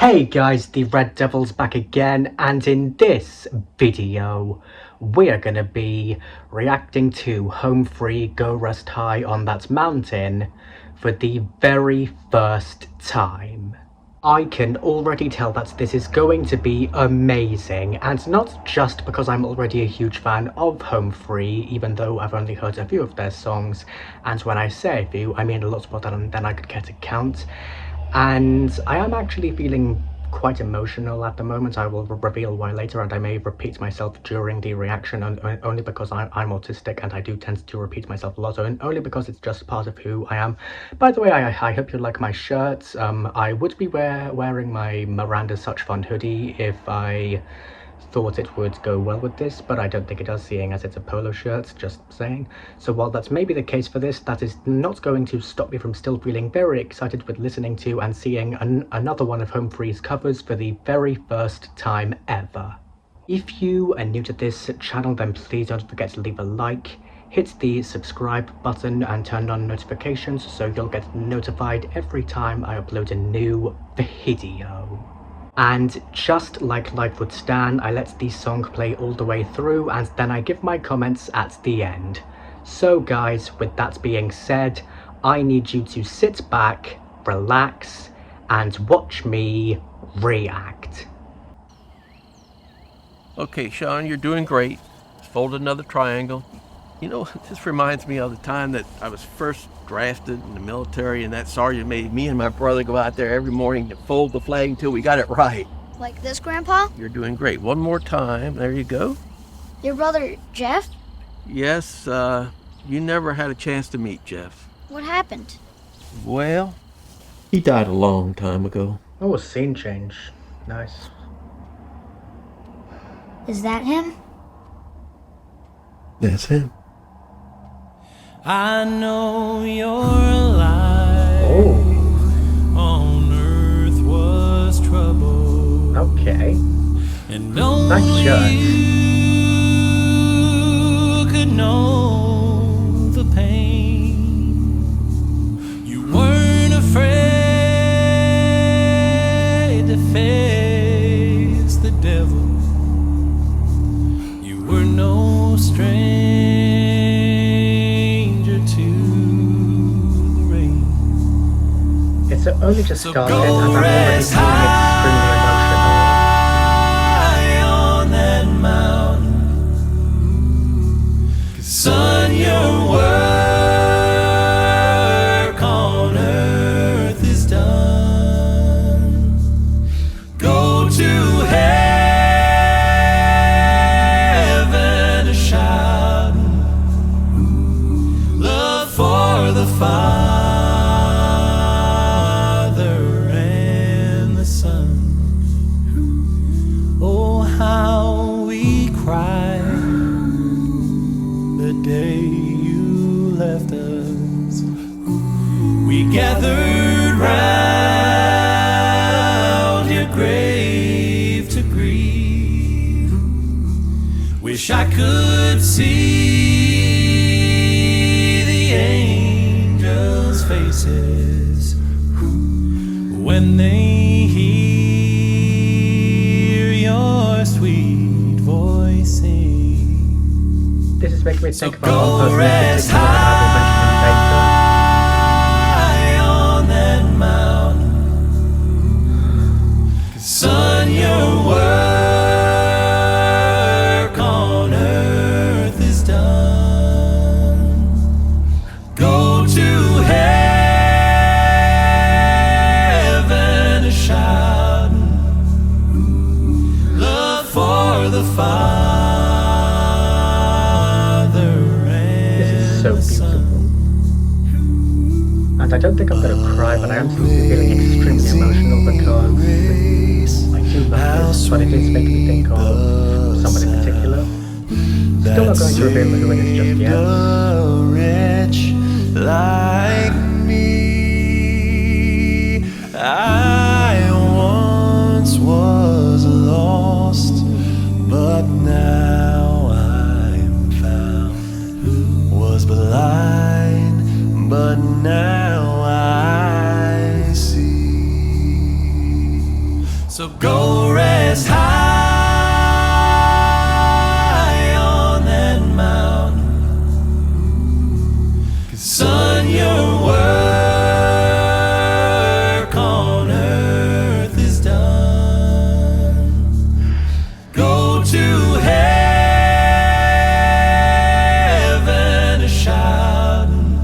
Hey guys, the Red Devil's back again, and in this video, we're gonna be reacting to Home Free Go Rest High on That Mountain for the very first time. I can already tell that this is going to be amazing, and not just because I'm already a huge fan of Home Free, even though I've only heard a few of their songs, and when I say a few, I mean a lot more than I could care to count. And I am actually feeling quite emotional at the moment. I will reveal why later, and I may repeat myself during the reaction, only because I'm autistic and I do tend to repeat myself a lot, and only because it's just part of who I am. By the way, I hope you like my shirt. I would be wearing my Miranda's Such Fun hoodie if I thought it would go well with this, but I don't think it does, seeing as it's a polo shirt, just saying. So while that's maybe the case for this, that is not going to stop me from still feeling very excited with listening to and seeing another one of Home Free's covers for the very first time ever. If you are new to this channel, then please don't forget to leave a like, hit the subscribe button and turn on notifications so you'll get notified every time I upload a new video. And just like Life Would Stand, I let the song play all the way through, and then I give my comments at the end. So guys, with that being said, I need you to sit back, relax, and watch me react. Okay, Sean, you're doing great. Fold another triangle. You know, this reminds me of the time that I was first drafted in the military, and that sergeant made me and my brother go out there every morning to fold the flag until we got it right. Like this, Grandpa? You're doing great. One more time. There you go. Your brother, Jeff? Yes, you never had a chance to meet Jeff. What happened? Well, he died a long time ago. Oh, a scene change. Nice. Is that him? That's him. I know you're alive. Oh. On earth was trouble. Okay. And only Nice shirt. you could know the pain. You weren't afraid to face the devil. You were no stranger It's only just So started, go and I'm already rest feeling extremely high on that mountain. 'Cause son, your work on earth is done. Go to heaven a shouting, love for the Father. We gathered round your grave to grieve. Wish I could see the angels' faces when they hear your sweet voice sing. This is making me think about go one person in rest particular that I will mention later. Son, your work on earth is done. Go to heaven a shouting, love for the Father and so the Son. And I don't think I'm going to cry, but I am still feeling extremely emotional because I do love this, but it is making me think of someone in particular. Still not going to reveal who it is just yet. Rich like me, I once was lost, but now I'm found. Was blind, but now I see. So go rest high on that mountain, 'cause son, your work on earth is done. Go to heaven a shouting,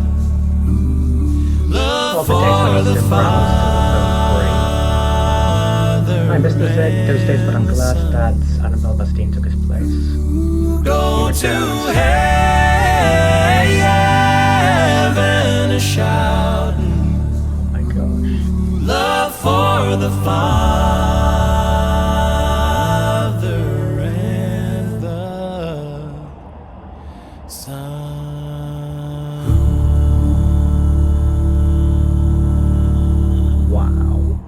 love for the Father. I missed those days, but I'm glad that Annabelle Bastine took his place. Go to heaven a shouting, Oh my gosh. love for the Father and the Son. Wow.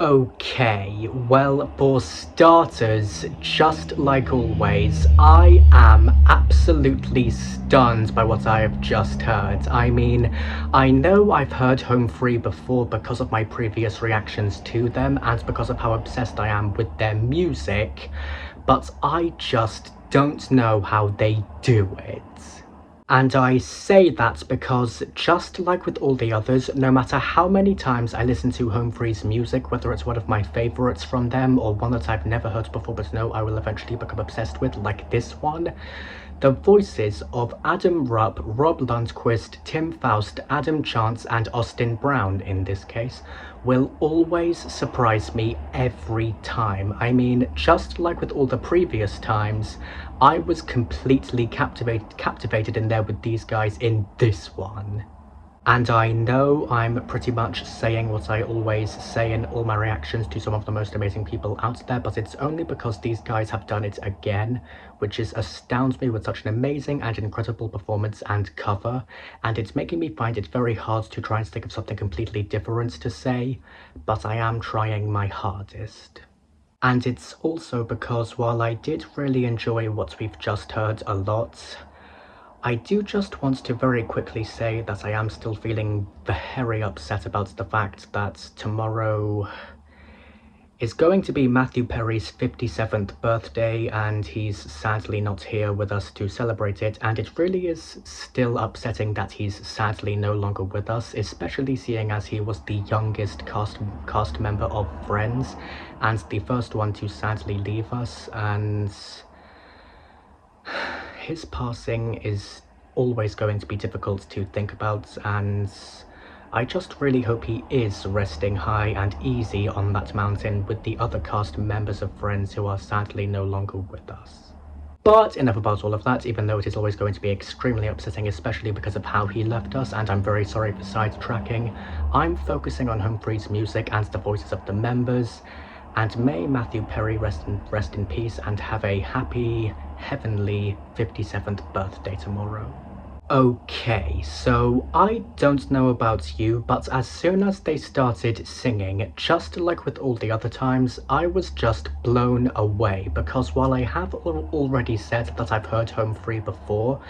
Okay, well, for starters, just like always, I am absolutely stunned by what I have just heard. I mean, I know I've heard Home Free before because of my previous reactions to them and because of how obsessed I am with their music, but I just don't know how they do it. And I say that because, just like with all the others, no matter how many times I listen to Home Free's music, whether it's one of my favourites from them or one that I've never heard before but know I will eventually become obsessed with, like this one, the voices of Adam Rupp, Rob Lundquist, Tim Faust, Adam Chance and Austin Brown, in this case, will always surprise me every time. I mean, just like with all the previous times, I was completely captivated in there with these guys in this one. And I know I'm pretty much saying what I always say in all my reactions to some of the most amazing people out there, but it's only because these guys have done it again, which astounds me with such an amazing and incredible performance and cover, and it's making me find it very hard to try and think of something completely different to say, but I am trying my hardest. And it's also because while I did really enjoy what we've just heard a lot, I do just want to very quickly say that I am still feeling very upset about the fact that tomorrow is going to be Matthew Perry's 57th birthday and he's sadly not here with us to celebrate it, and it really is still upsetting that he's sadly no longer with us, especially seeing as he was the youngest cast member of Friends and the first one to sadly leave us, and his passing is always going to be difficult to think about, and I just really hope he is resting high and easy on that mountain with the other cast members of Friends who are sadly no longer with us. But enough about all of that, even though it is always going to be extremely upsetting, especially because of how he left us, and I'm very sorry for sidetracking. I'm focusing on Home Free's music and the voices of the members, and may Matthew Perry rest in peace and have a happy, heavenly 57th birthday tomorrow. Okay, so I don't know about you, but as soon as they started singing, just like with all the other times, I was just blown away, because while I have already said that I've heard Home Free before,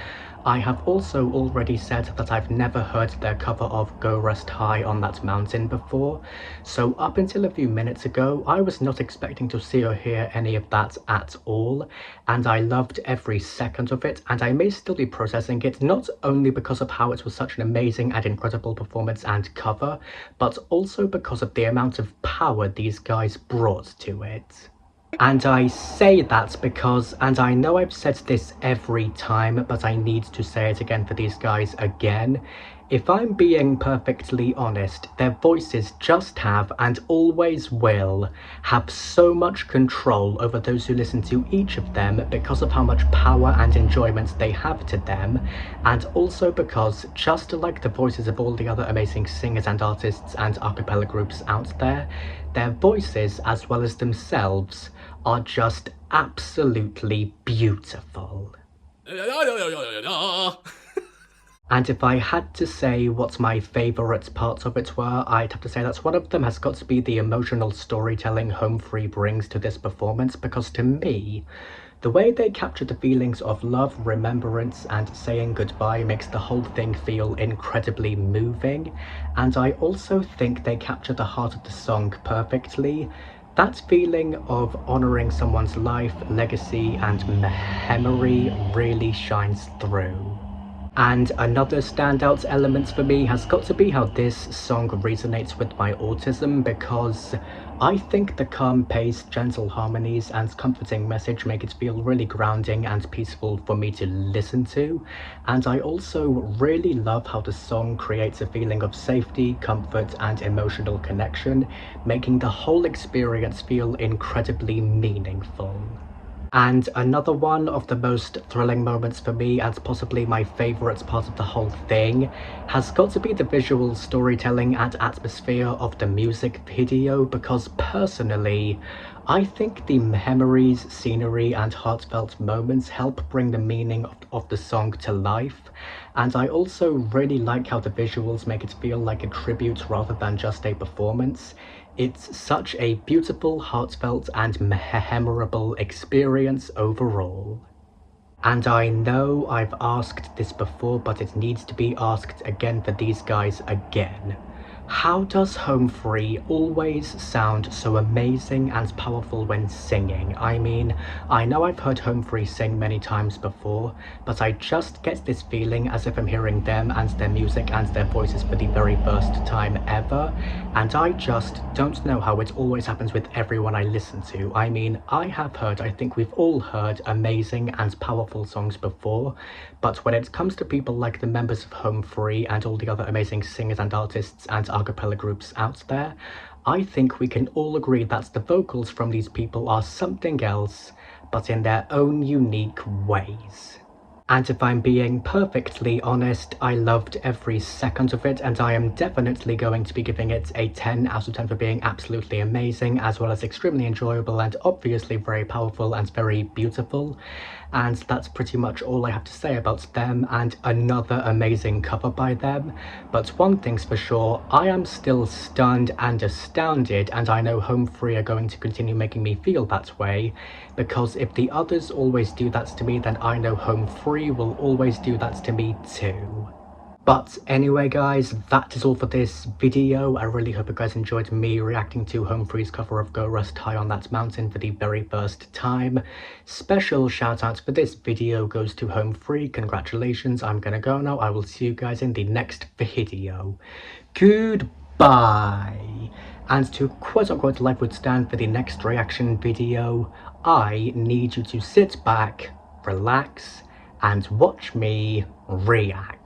I have also already said that I've never heard their cover of Go Rest High on That Mountain before, so up until a few minutes ago, I was not expecting to see or hear any of that at all, and I loved every second of it, and I may still be processing it, not only because of how it was such an amazing and incredible performance and cover, but also because of the amount of power these guys brought to it. And I say that because, and I know I've said this every time, but I need to say it again for these guys again, if I'm being perfectly honest, their voices just have, and always will, have so much control over those who listen to each of them because of how much power and enjoyment they have to them, and also because, just like the voices of all the other amazing singers and artists and a cappella groups out there, their voices, as well as themselves, are just absolutely beautiful. And if I had to say what my favourite parts of it were, I'd have to say that one of them has got to be the emotional storytelling Home Free brings to this performance, because to me, The way they capture the feelings of love, remembrance, and saying goodbye makes the whole thing feel incredibly moving, and I also think they capture the heart of the song perfectly. That feeling of honouring someone's life, legacy, and memory really shines through. And another standout element for me has got to be how this song resonates with my autism, because I think the calm pace, gentle harmonies, and comforting message make it feel really grounding and peaceful for me to listen to. And I also really love how the song creates a feeling of safety, comfort, and emotional connection, making the whole experience feel incredibly meaningful. And another one of the most thrilling moments for me, and possibly my favourite part of the whole thing, has got to be the visual storytelling and atmosphere of the music video, because personally, I think the memories, scenery, and heartfelt moments help bring the meaning of the song to life. And I also really like how the visuals make it feel like a tribute rather than just a performance. It's such a beautiful, heartfelt, and memorable experience overall. And I know I've asked this before, but it needs to be asked again for these guys again. How does Home Free always sound so amazing and powerful when singing? I mean, I know I've heard Home Free sing many times before, but I just get this feeling as if I'm hearing them and their music and their voices for the very first time ever, and I just don't know how it always happens with everyone I listen to. I mean, I think we've all heard amazing and powerful songs before, but when it comes to people like the members of Home Free and all the other amazing singers and artists and a cappella groups out there, I think we can all agree that the vocals from these people are something else, but in their own unique ways. And if I'm being perfectly honest, I loved every second of it, and I am definitely going to be giving it a 10 out of 10 for being absolutely amazing, as well as extremely enjoyable and obviously very powerful and very beautiful. And that's pretty much all I have to say about them, and another amazing cover by them. But one thing's for sure, I am still stunned and astounded, and I know Home Free are going to continue making me feel that way, because if the others always do that to me, then I know Home Free will always do that to me too. But anyway guys, that is all for this video. I really hope you guys enjoyed me reacting to Home Free's cover of Go Rust High on That Mountain for the very first time. Special shout out for this video goes to Home Free. Congratulations, I'm gonna go now. I will see you guys in the next video. Goodbye. And to quote unquote life would stand for the next reaction video, I need you to sit back, relax, and watch me react.